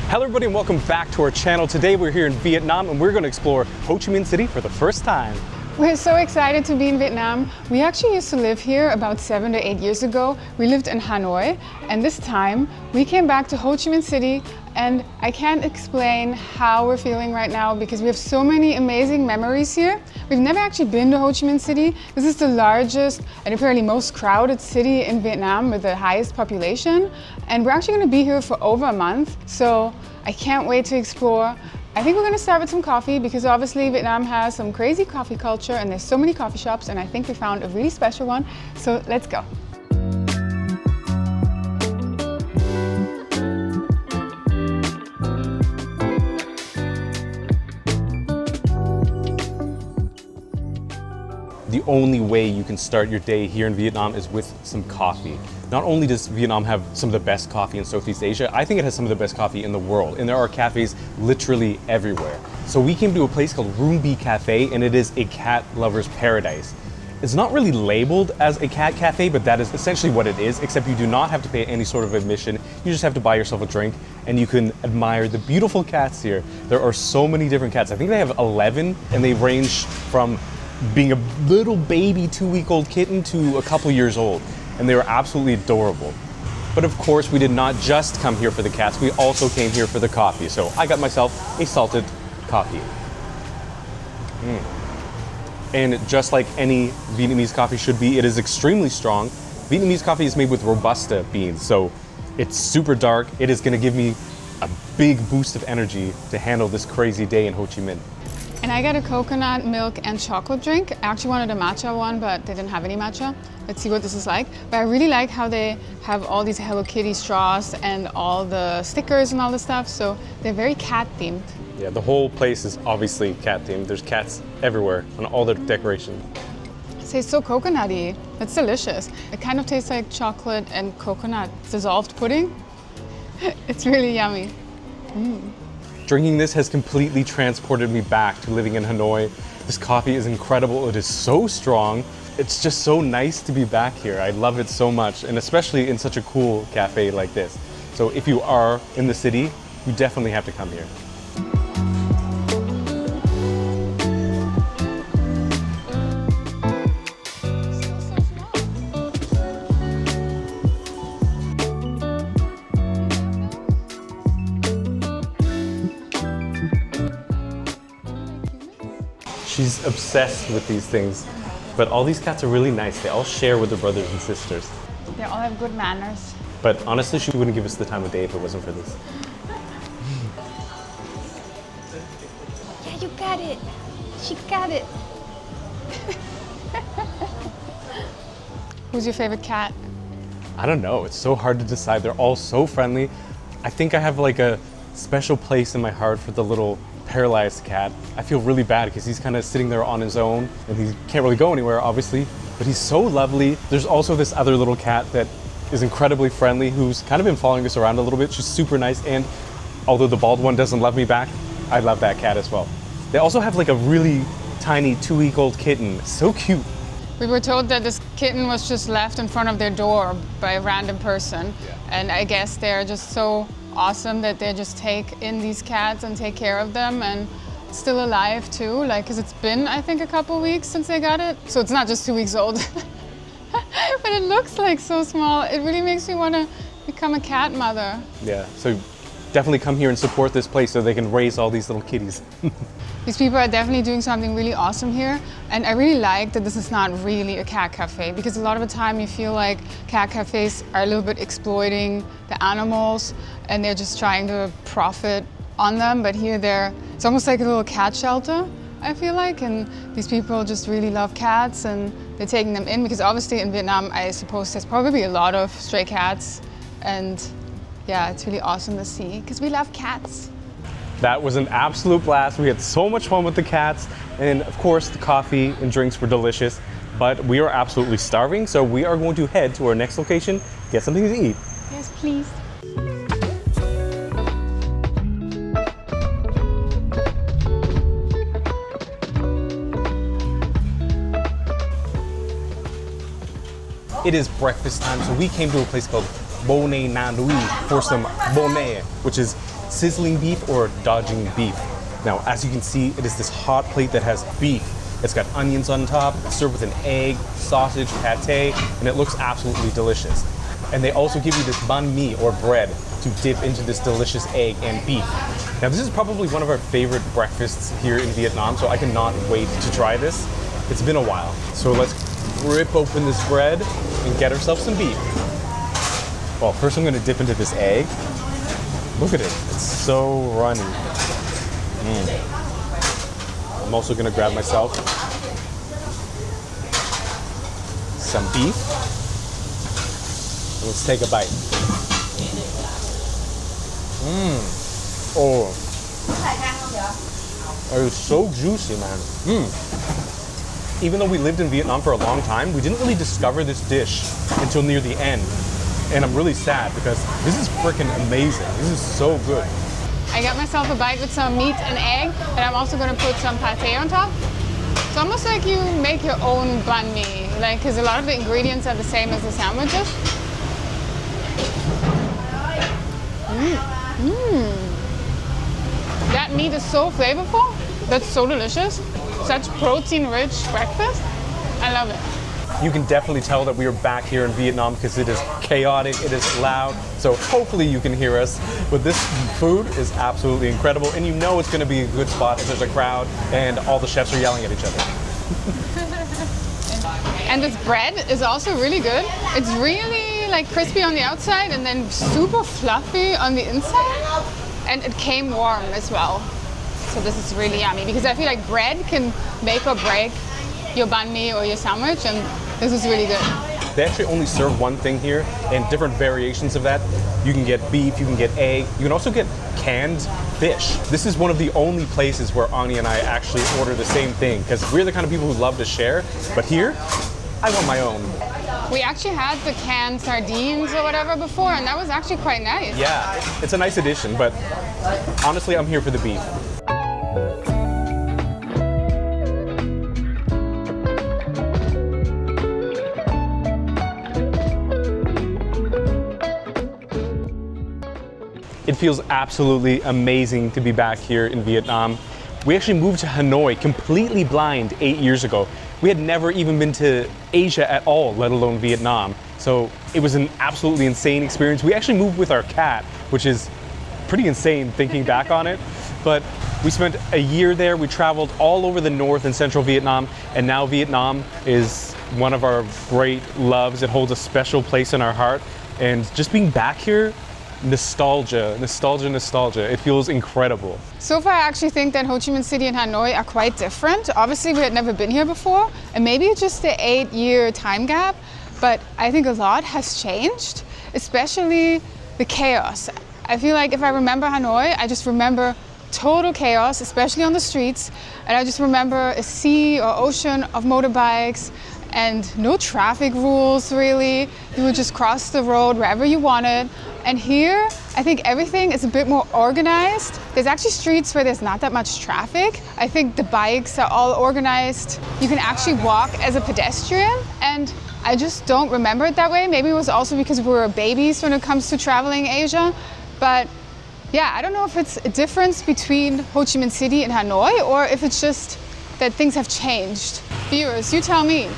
Hello everybody and welcome back to our channel. Today we're here in Vietnam and we're going to explore Ho Chi Minh City for the first time. We're so excited to be in Vietnam. We actually used to live here about 7 to 8 years ago. We lived in Hanoi, and this time we came back to Ho Chi Minh City, and I can't explain how we're feeling right now because we have so many amazing memories here. We've never actually been to Ho Chi Minh City. This is the largest and apparently most crowded city in Vietnam with the highest population, and we're actually going to be here for over a month, so I can't wait to explore. I think we're going to start with some coffee because obviously Vietnam has some crazy coffee culture and there's so many coffee shops, and I think we found a really special one. So let's go. The only way you can start your day here in Vietnam is with some coffee. Not only does Vietnam have some of the best coffee in Southeast Asia, I think it has some of the best coffee in the world, and there are cafes literally everywhere. So we came to a place called Room B Cafe, and it is a cat lover's paradise. It's not really labeled as a cat cafe, but that is essentially what it is, except you do not have to pay any sort of admission. You just have to buy yourself a drink and you can admire the beautiful cats here. There are so many different cats. I think they have 11, and they range from being a little baby 2-week-old kitten to a couple years old, and they were absolutely adorable. But of course, we did not just come here for the cats, we also came here for the coffee. So I got myself a salted coffee. And just like any Vietnamese coffee should be, it is extremely strong. Vietnamese coffee is made with Robusta beans, so it's super dark. It is gonna give me a big boost of energy to handle this crazy day in Ho Chi Minh. And I got a coconut milk and chocolate drink. I actually wanted a matcha one, but they didn't have any matcha. Let's see what this is like. But I really like how they have all these Hello Kitty straws and all the stickers and all the stuff. So they're very cat themed. Yeah, the whole place is obviously cat themed. There's cats everywhere on all the decorations. It tastes so coconutty. It's delicious. It kind of tastes like chocolate and coconut dissolved pudding. It's really yummy. Drinking this has completely transported me back to living in Hanoi. This coffee is incredible. It is so strong. It's just so nice to be back here. I love it so much, and especially in such a cool cafe like this. So if you are in the city, you definitely have to come here. She's obsessed with these things, but all these cats are really nice. They all share with their brothers and sisters. They all have good manners. But honestly, she wouldn't give us the time of day if it wasn't for this. Yeah, you got it. She got it. Who's your favorite cat? I don't know, it's so hard to decide. They're all so friendly. I think I have like a special place in my heart for the little paralyzed cat. I feel really bad because he's kind of sitting there on his own and he can't really go anywhere, obviously, but he's so lovely. There's also this other little cat that is incredibly friendly who's kind of been following us around a little bit. She's super nice, and although the bald one doesn't love me back, I love that cat as well. They also have like a really tiny 2-week-old kitten. So cute. We were told that this kitten was just left in front of their door by a random person. And I guess they're just so awesome that they just take in these cats and take care of them, and still alive too, like, because it's been, I think, a couple weeks since they got it. So it's not just 2 weeks old. But it looks like so small. It really makes me want to become a cat mother. Yeah, so definitely come here and support this place so they can raise all these little kitties. These people are definitely doing something really awesome here, and I really like that this is not really a cat cafe, because a lot of the time you feel like cat cafes are a little bit exploiting the animals and they're just trying to profit on them, but here it's almost like a little cat shelter, I feel like, and these people just really love cats and they're taking them in because obviously in Vietnam I suppose there's probably a lot of stray cats, and yeah, it's really awesome to see because we love cats. That was an absolute blast. We had so much fun with the cats, and of course the coffee and drinks were delicious, but we are absolutely starving, so we are going to head to our next location, get something to eat. Yes, please. It is breakfast time, so we came to a place called Bò Né Bà Nũi for some bò né, which is sizzling beef or dodging beef. Now, as you can see, it is this hot plate that has beef. It's got onions on top, served with an egg, sausage, pate, and it looks absolutely delicious. And they also give you this banh mi or bread to dip into this delicious egg and beef. Now, this is probably one of our favorite breakfasts here in Vietnam, so I cannot wait to try this. It's been a while. So let's rip open this bread and get ourselves some beef. Well, first I'm gonna dip into this egg. Look at it, it's so runny. I'm also gonna grab myself some beef. Let's take a bite. Oh, it's so juicy, man. Even though we lived in Vietnam for a long time, we didn't really discover this dish until near the end. And I'm really sad because this is freaking amazing. This is so good. I got myself a bite with some meat and egg, and I'm also going to put some pate on top. It's almost like you make your own banh mi, like, because a lot of the ingredients are the same as the sandwiches. That meat is so flavorful. That's so delicious. Such protein-rich breakfast. I love it. You can definitely tell that we are back here in Vietnam because it is chaotic, it is loud, so hopefully you can hear us. But this food is absolutely incredible, and you know it's going to be a good spot if there's a crowd and all the chefs are yelling at each other. And this bread is also really good. It's really like crispy on the outside and then super fluffy on the inside. And it came warm as well. So this is really yummy because I feel like bread can make or break your banh mi or your sandwich, and this is really good. They actually only serve one thing here, and different variations of that. You can get beef, you can get egg, you can also get canned fish. This is one of the only places where Ani and I actually order the same thing, because we're the kind of people who love to share, but here, I want my own. We actually had the canned sardines or whatever before, and that was actually quite nice. Yeah, it's a nice addition, but honestly, I'm here for the beef. It feels absolutely amazing to be back here in Vietnam. We actually moved to Hanoi completely blind 8 years ago. We had never even been to Asia at all, let alone Vietnam. So it was an absolutely insane experience. We actually moved with our cat, which is pretty insane thinking back on it. But we spent a year there. We traveled all over the north and central Vietnam, and now Vietnam is one of our great loves. It holds a special place in our heart. And just being back here, nostalgia. It feels incredible. So far, I actually think that Ho Chi Minh City and Hanoi are quite different. Obviously, we had never been here before, and maybe it's just the 8-year time gap, but I think a lot has changed, especially the chaos. I feel like if I remember Hanoi, I just remember total chaos, especially on the streets, and I just remember a sea or ocean of motorbikes and no traffic rules really. You would just cross the road wherever you wanted. And here, I think everything is a bit more organized. There's actually streets where there's not that much traffic. I think the bikes are all organized. You can actually walk as a pedestrian, and I just don't remember it that way. Maybe it was also because we were babies when it comes to traveling Asia. But yeah, I don't know if it's a difference between Ho Chi Minh City and Hanoi, or if it's just that things have changed. Viewers, you tell me.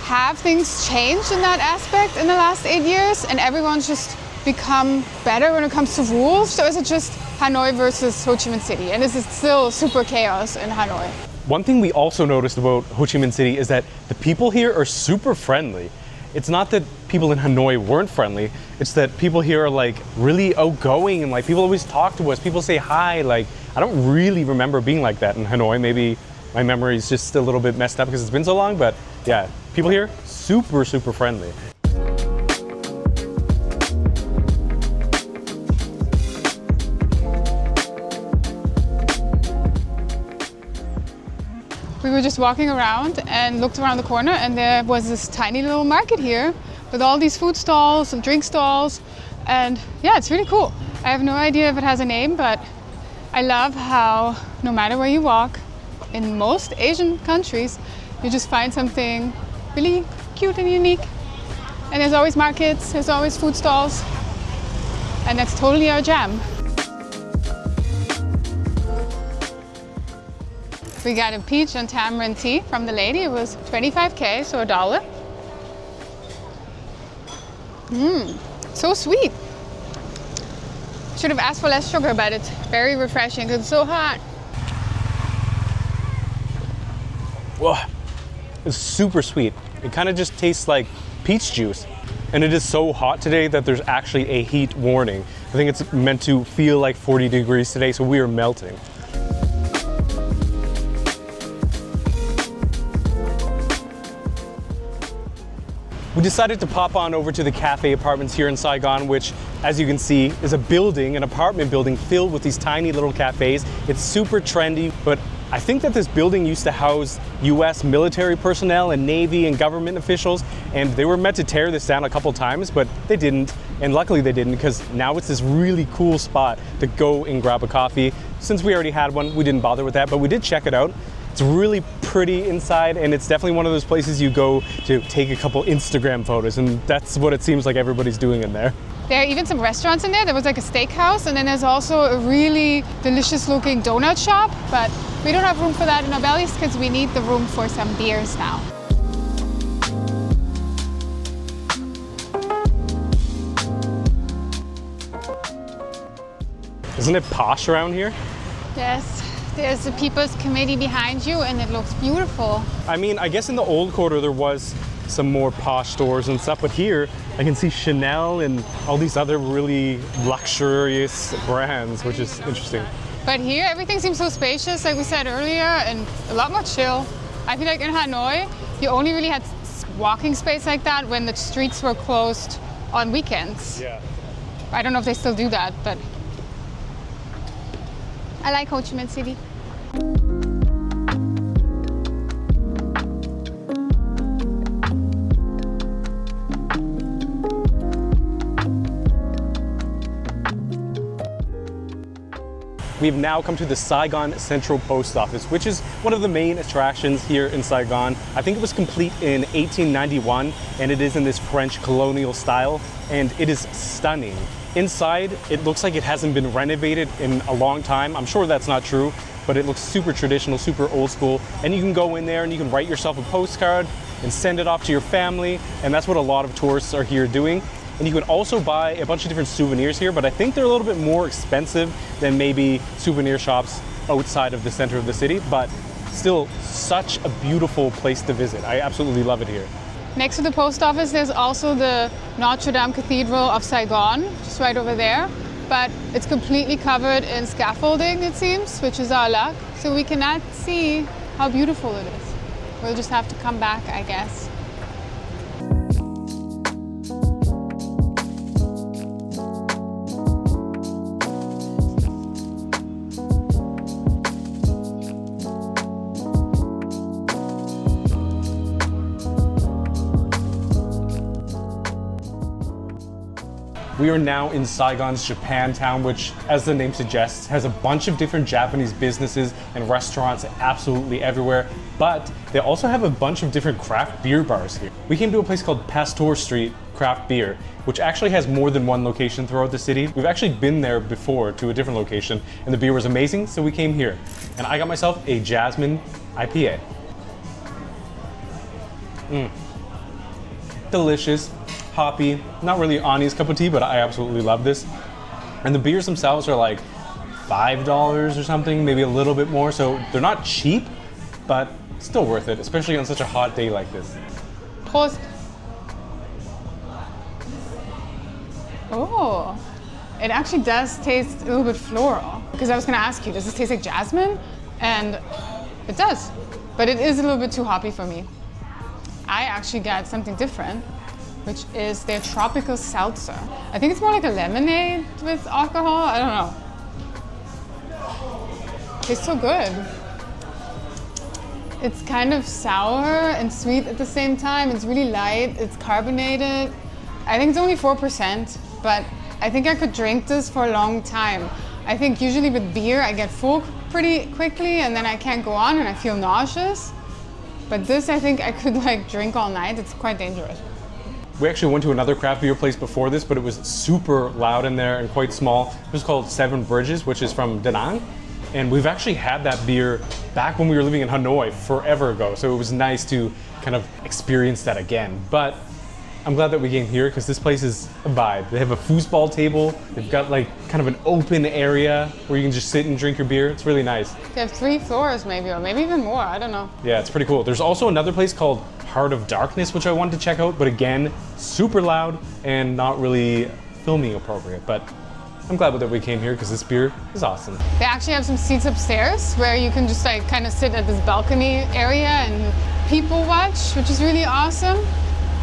Have things changed in that aspect in the last 8 years, and everyone's just become better when it comes to rules? Or is it just Hanoi versus Ho Chi Minh City? And is it still super chaos in Hanoi? One thing we also noticed about Ho Chi Minh City is that the people here are super friendly. It's not that people in Hanoi weren't friendly, it's that people here are like really outgoing, and like people always talk to us, people say hi. Like, I don't really remember being like that in Hanoi. Maybe my memory is just a little bit messed up because it's been so long, but yeah, people here, super friendly. We were just walking around and looked around the corner, and there was this tiny little market here with all these food stalls and drink stalls, and yeah, it's really cool. I have no idea if it has a name, but I love how no matter where you walk, in most Asian countries, you just find something really cute and unique. And there's always markets, there's always food stalls, and that's totally our jam. We got a peach and tamarind tea from the lady. It was 25K, so $1. So sweet. Should have asked for less sugar, but it's very refreshing. It's so hot. Whoa, it's super sweet. It kind of just tastes like peach juice. And it is so hot today that there's actually a heat warning. I think it's meant to feel like 40 degrees today, so we are melting. We decided to pop on over to the Cafe Apartments here in Saigon, which, as you can see, is a building, an apartment building filled with these tiny little cafes. It's super trendy, but I think that this building used to house US military personnel and Navy and government officials, and they were meant to tear this down a couple times, but they didn't. And luckily they didn't, because now it's this really cool spot to go and grab a coffee. Since we already had one, we didn't bother with that, but we did check it out. It's really pretty inside, and it's definitely one of those places you go to take a couple Instagram photos, and that's what it seems like everybody's doing in there. There are even some restaurants in there. There was like a steakhouse, and then there's also a really delicious looking donut shop, but we don't have room for that in our bellies because we need the room for some beers now. Isn't it posh around here? Yes. There's the People's Committee behind you, and it looks beautiful. I mean, I guess in the old quarter there was some more posh stores and stuff, but here I can see Chanel and all these other really luxurious brands, which is interesting. But here everything seems so spacious, like we said earlier, and a lot more chill. I feel like in Hanoi, you only really had walking space like that when the streets were closed on weekends. Yeah. I don't know if they still do that, but I like Ho Chi Minh City. We've now come to the Saigon Central Post Office, which is one of the main attractions here in Saigon. I think it was complete in 1891, and it is in this French colonial style, and it is stunning. Inside, it looks like it hasn't been renovated in a long time. I'm sure that's not true, but it looks super traditional, super old school. And you can go in there and you can write yourself a postcard and send it off to your family. And that's what a lot of tourists are here doing. And you can also buy a bunch of different souvenirs here, but I think they're a little bit more expensive than maybe souvenir shops outside of the center of the city, but still such a beautiful place to visit. I absolutely love it here. Next to the post office, there's also the Notre Dame Cathedral of Saigon, just right over there. But it's completely covered in scaffolding, it seems, which is our luck. So we cannot see how beautiful it is. We'll just have to come back, I guess. We are now in Saigon's Japantown, which, as the name suggests, has a bunch of different Japanese businesses and restaurants absolutely everywhere, but they also have a bunch of different craft beer bars here. We came to a place called Pasteur Street Craft Beer, which actually has more than one location throughout the city. We've actually been there before to a different location, and the beer was amazing, so we came here. And I got myself a Jasmine IPA. Delicious. Hoppy, not really Ani's cup of tea, but I absolutely love this. And the beers themselves are like $5 or something, maybe a little bit more. So they're not cheap, but still worth it, especially on such a hot day like this. Prost. Oh, it actually does taste a little bit floral. Because I was gonna ask you, does this taste like jasmine? And it does, but it is a little bit too hoppy for me. I actually got something different, which is their tropical seltzer. I think it's more like a lemonade with alcohol. I don't know. Tastes so good. It's kind of sour and sweet at the same time. It's really light, it's carbonated. I think it's only 4%, but I think I could drink this for a long time. I think usually with beer, I get full pretty quickly and then I can't go on and I feel nauseous. But this, I think I could like drink all night. It's quite dangerous. We actually went to another craft beer place before this, but it was super loud in there and quite small. It was called Seven Bridges, which is from Da Nang. And we've actually had that beer back when we were living in Hanoi forever ago. So it was nice to kind of experience that again. But I'm glad that we came here because this place is a vibe. They have a foosball table. They've got like kind of an open area where you can just sit and drink your beer. It's really nice. They have 3 floors maybe, or maybe even more, I don't know. Yeah, it's pretty cool. There's also another place called Heart of Darkness, which I wanted to check out, but again, super loud and not really filming appropriate. But I'm glad that we came here because this beer is awesome. They actually have some seats upstairs where you can just like kind of sit at this balcony area and people watch, which is really awesome.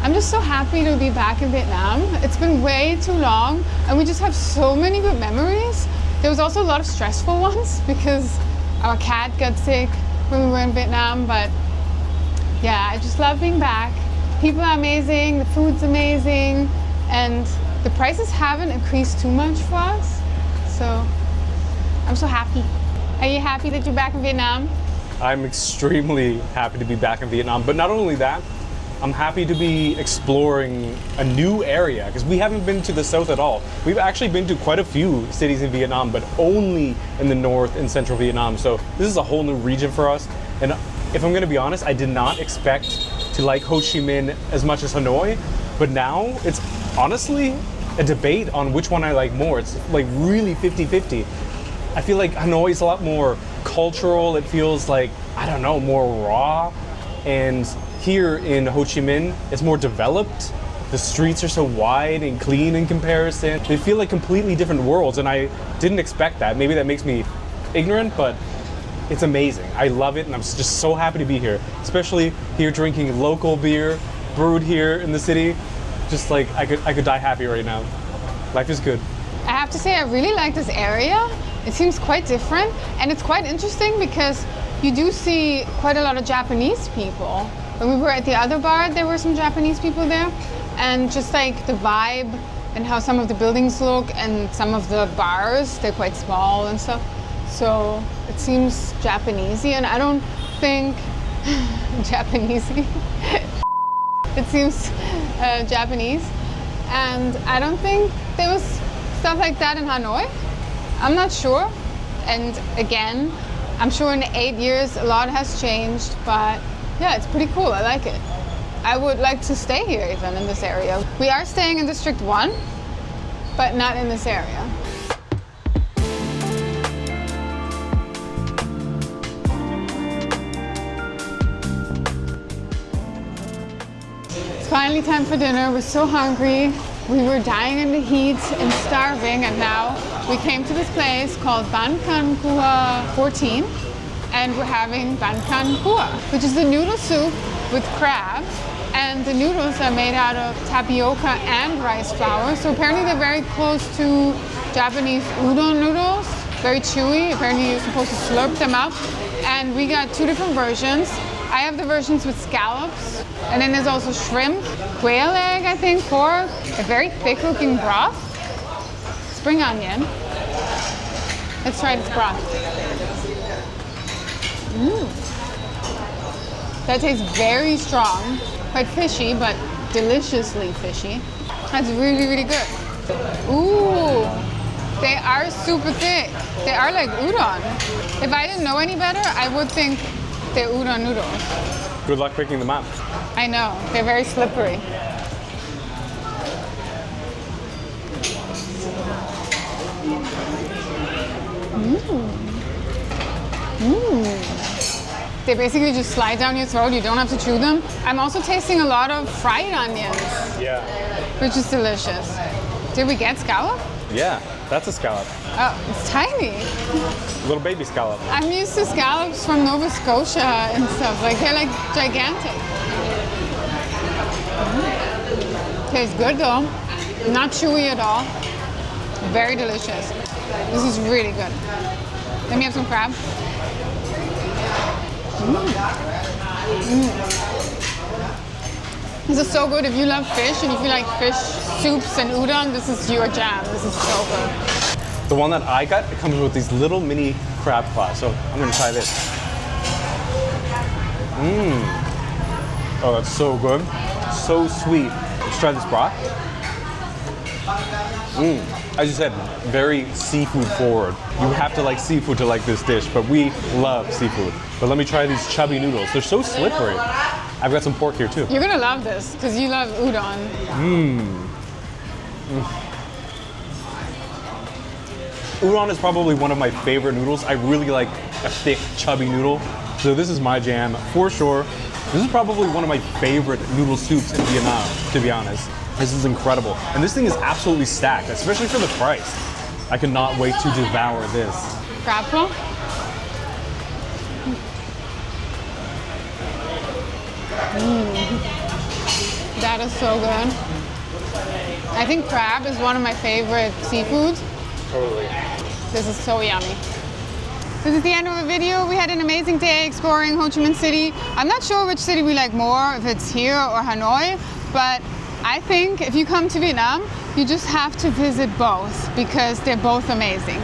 I'm just so happy to be back in Vietnam. It's been way too long and we just have so many good memories. There was also a lot of stressful ones because our cat got sick when we were in Vietnam, but yeah, I just love being back. People are amazing, the food's amazing, and the prices haven't increased too much for us. So I'm so happy. Are you happy that you're back in Vietnam? I'm extremely happy to be back in Vietnam, but not only that, I'm happy to be exploring a new area because we haven't been to the south at all. We've actually been to quite a few cities in Vietnam, but only in the north and central Vietnam. So this is a whole new region for us. And if I'm gonna be honest, I did not expect to like Ho Chi Minh as much as Hanoi, but now it's honestly a debate on which one I like more. It's like really 50-50. I feel like Hanoi is a lot more cultural. It feels like, I don't know, more raw. And here in Ho Chi Minh, it's more developed. The streets are so wide and clean in comparison. They feel like completely different worlds, and I didn't expect that. Maybe that makes me ignorant, but it's amazing. I love it, and I'm just so happy to be here. Especially here drinking local beer, brewed here in the city. Just like, I could die happy right now. Life is good. I have to say I really like this area. It seems quite different, and it's quite interesting because you do see quite a lot of Japanese people. When we were at the other bar, there were some Japanese people there, and just like the vibe and how some of the buildings look and some of the bars, they're quite small and stuff. So it seems Japanesey, and I don't think Japanesey. It seems Japanese, and I don't think there was stuff like that in Hanoi. I'm not sure, and again, I'm sure in 8 years a lot has changed, but yeah, it's pretty cool. I like it. I would like to stay here even in this area. We are staying in District 1, but not in this area. It's finally time for dinner. We're so hungry. We were dying in the heat and starving, and now we came to this place called Bánh Canh Cua 14, and we're having Bánh Canh Cua, which is the noodle soup with crab, and the noodles are made out of tapioca and rice flour. So apparently they're very close to Japanese udon noodles, very chewy. Apparently you're supposed to slurp them up, and we got 2 different versions. I have the versions with scallops, and then there's also shrimp, quail egg, I think, pork, a very thick looking broth, spring onion. Let's try this broth. That tastes very strong, quite fishy, but deliciously fishy. That's really, really good. Ooh, they are super thick. They are like udon. If I didn't know any better, I would think they're udon noodles. Good luck picking them up. I know, they're very slippery. They basically just slide down your throat. You don't have to chew them. I'm also tasting a lot of fried onions. Yeah. Which is delicious. Did we get scallop? Yeah, that's a scallop. Oh, it's tiny. Little baby scallop. I'm used to scallops from Nova Scotia and stuff. Like, they're like gigantic. Tastes good though. Not chewy at all. Very delicious. This is really good. Let me have some crab. This is so good. If you love fish and if you like fish soups and udon, this is your jam. This is so good. The one that I got, it comes with these little mini crab claws. So I'm gonna try this. Oh, that's so good. So sweet. Let's try this broth. As you said, very seafood forward. You have to like seafood to like this dish, but we love seafood. But let me try these chubby noodles. They're so slippery. I've got some pork here too. You're gonna love this because you love udon. Udon is probably one of my favorite noodles. I really like a thick, chubby noodle. So this is my jam for sure. This is probably one of my favorite noodle soups in Vietnam, to be honest. This is incredible. And this thing is absolutely stacked, especially for the price. I cannot wait to devour this. Crab claw? That is so good. I think crab is one of my favorite seafoods. Totally. This is so yummy. This is the end of the video. We had an amazing day exploring Ho Chi Minh City. I'm not sure which city we like more, if it's here or Hanoi, but I think if you come to Vietnam, you just have to visit both because they're both amazing.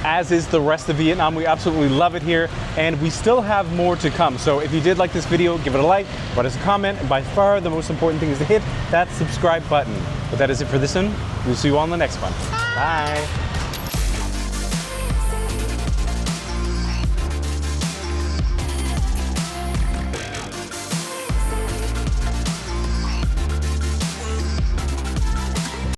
As is the rest of Vietnam. We absolutely love it here, and we still have more to come. So if you did like this video, give it a like, write us a comment, and by far the most important thing is to hit that subscribe button. But that is it for this one. We'll see you all in the next one. Bye.